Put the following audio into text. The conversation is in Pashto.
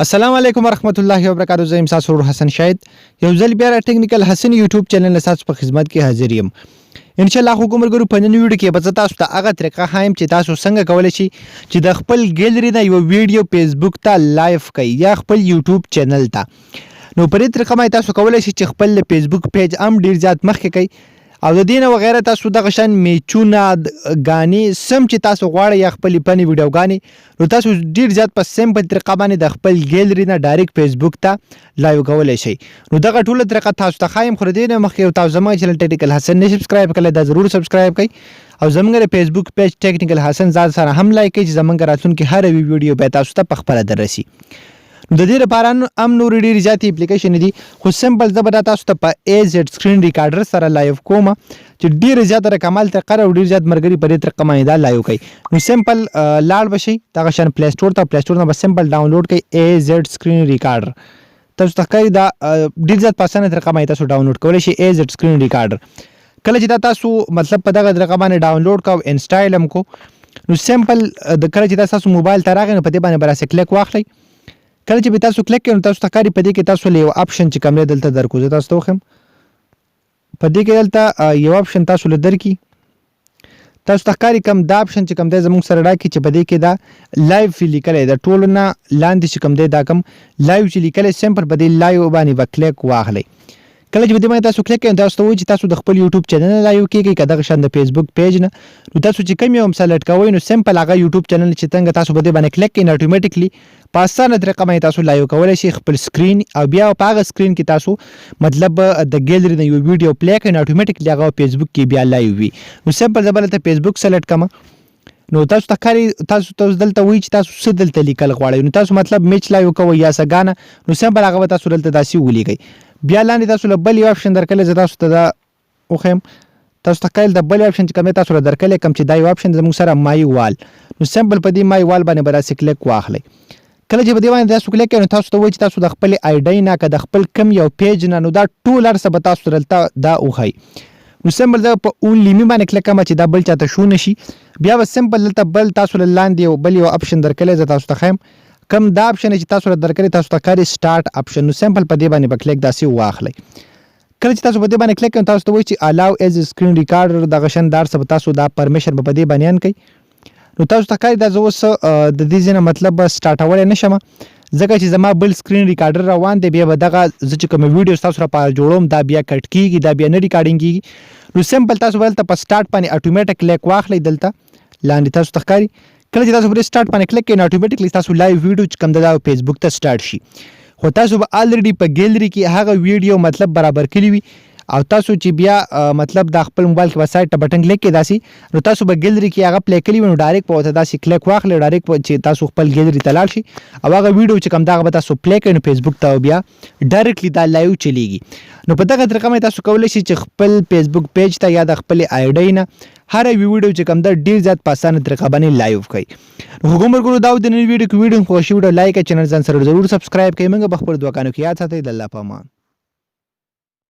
السلام علیکم ورحمت الله وبرکاتہ. زه یم تاسو ورور حسن شاهد. یو ځل بیا ټیکنیکل حسن یوټیوب چینل تاسو په خدمت کې حاضر یم. ان شاء الله حکومت ګورو په نن ویډیو کې به تاسو ته هغه طریقه ښایم چې تاسو څنګه کولی شئ چې د خپل ګیلري نه یو ویډیو فیسبوک ته لایو کړئ یا خپل یوټیوب چینل ته. نو په دې طریقه باندې تاسو کولی شئ چې خپل فیسبوک پیج هم ډیر زیات مخکې کړئ او د دې نه وغیره تاسو دغه شان میچونه ګانې سم چې تاسو غواړئ یا خپلې فني ویډیوګانې نو تاسو ډیر زیات په سمپل طریقه باندې د خپل ګیلري نه ډایرکټ فیسبوک ته لایو کولی شئ. نو دغه ټوله طریقه تاسو ته ښایم خو د دې نه مخکې تاسو زما چینل ټیکنیکل حسن نه سبسکرایب کړی دا ضرور سبسکرایب کړئ او زموږ د فیسبوک پیج ټیکنیکل حسن ځان سره هم لایک کړئ چې زموږ راتلونکي هر ویډیو به تاسو ته پخپله دررسي. نو د دې لپاره هم نور ډېرې زیاتې اپلیکیشن دي خو سمپل زه به دا تاسو ته په AZ سکرین ریکارډر سره لایو کوم چې ډېرې زیاته کمال طریقه او ډېر زیات ملګري په دې طریقه باندې دا لایو کوي. نو سمپل لاړ به شئ دغه شان پلی سټور ته پلی سټور نه به سمپل ډاونلوډ کړئ AZ سکرین ریکارډر. تاسو ته ښکاري دا ډېر زیات په اسانه طریقه باندې تاسو ډاونلوډ کولی شئ AZ سکرین ریکارډر. کله چې دا تاسو مطلب په دغه طریقه باندې ډاونلوډ کو انسټال هم کو نو سمپل د کله چې دا تاسو موبایل ته راغی نو په دې باندې به راسې کلیک واخلئ. کله چې به تاسو کلیک کړئ نو تاسو ته ښکاري په دې کې تاسو له یو اپشن چې کوم دی دلته درکو زه تاسو ته وښیم په دې کې دلته یو اپشن تاسو له درکړي تاسو ته ښکاري کوم دا اپشن چې کوم دی زموږ سره راکړي چې په دې کې دا لایو چې لیکلی د ټولو نه لاندې چې کوم دی دا کوم لایو چې لیکلی سمپل په دې لایو باندې به کلیک واخلئ. کله چې په دې باندې تاسو کلیک کړئ تاسو ته وایي چې تاسو د خپل یوټیوب چینل لایو کېږئ که دغه شان د فیسبوک پیج نه نو تاسو چې کوم یو هم سلیکټ کوئ نو سمپل هغه یوټیوب چینل چې څنګه تاسو په دې باندې کلیک کړئ نو اټومیټیکلی په اسانه طریقه باندې تاسو لایو کولی شئ خپل سکرین او بیا په هغه سکرین کې تاسو مطلب د ګیلري نه یو ویډیو پلی کړئ نو اټومیټیکلی هغه فیسبوک کې بیا لایو وي. نو سمپل زه به دلته فیسبوک سلیکټ کړم نو تاسو ته ښکاري تاسو دلته وایي چې تاسو څه دلته لیکل غواړئ نو تاسو مطلب میچ لایو کوئ یا څه ګانه نو سمپل هغه به تاسو دلته داسې ولیکئ. بیا لاندې تاسو له بل یو اپشن درکلی زه تاسو ته دا وښیم تاسو ته ښکاري د بل اپشن چې کوم دی تاسو له درکلی کوم چې دا یو اپشن زموږ سره مای وال نو سمپل په دې مای وال باندې به راسې کلیک واخلئ. کله چې په دې باندې تاسو کلیک کړئ نو تاسو ته وایي چې تاسو د خپلې آی ډۍ نه که د خپل کم یو پیج نه نو دا ټول هر څه به تاسو دلته دا وښایي. نو سمپل زه په اونلی می باندې کلیک کوم چې دا بل چاته شو نشي. بیا به سمپل دلته بل تاسو له لاندې بل یو اپشن درکلی زه تاسو ته ښیم کم دا اپشن چې تاسو له درکلی تاسو ته ښکاري سټارټ اپشن نو سمپل په دې باندې به کلیک داسې واخلئ. کله چې تاسو په دې باندې کلیک کړئ تاسو ته وایي چې الاو ایز سکرین ریکارډر دغه شان دا هر څه به تاسو دا پرمیشن به په دې باندې ان کوئ. نو تاسو ته ښکاري دا زه اوس د دې ځای نه مطلب سټارټولی نه شم ځکه چې زما بل سکرین ریکارډر روان دی بیا به دغه زه چې کومه ویډیو ستاسو لپاره جوړوم دا بیا کټ کېږي دا بیا نه ریکارډینګ کېږي. نو سمپل تاسو به دلته په سټارټ باندې اټومیټک کلیک واخلئ دلته لاندې تاسو ته ښکاري کله چې تاسو په سټارټ باندې کلیک کړئ نو اټومیټکلی تاسو لایو ویډیو چې کوم دی دا فیسبوک ته سټارټ شي خو تاسو به الریډي په ګیلري کې هغه ویډیو مطلب برابر کړي وي او تاسو چې بیا مطلب د خپل موبایل کې به سایډ ته بټن کلیک کړئ داسې نو تاسو به ګیلري کې هغه پلی کړي وي نو ډایرکټ به ورته داسې کلیک واخلئ ډایرکټ چې تاسو خپل ګیلري ته لاړ شي او هغه ویډیو چې کوم دا هغه به تاسو پلی کړئ نو فیسبوک ته بیا ډایرکټلی دا لایو چلیږي. نو په دغه طریقه باندې تاسو کولی شئ چې خپل فیسبوک پیج ته یا د خپلې آی ډۍ نه هر ویډیو چې کوم ده ډېر زیات په اسانه طریقه باندې لایو کړئ. نو حکومت ګورو دا د نن ویډیو کې ویډیو خوښي ویډیو لایک چینل ځان سره ضرور سبسکرایب کړئ موږ به خپل دعاګانو کې یاد ساتئ د الله په امان.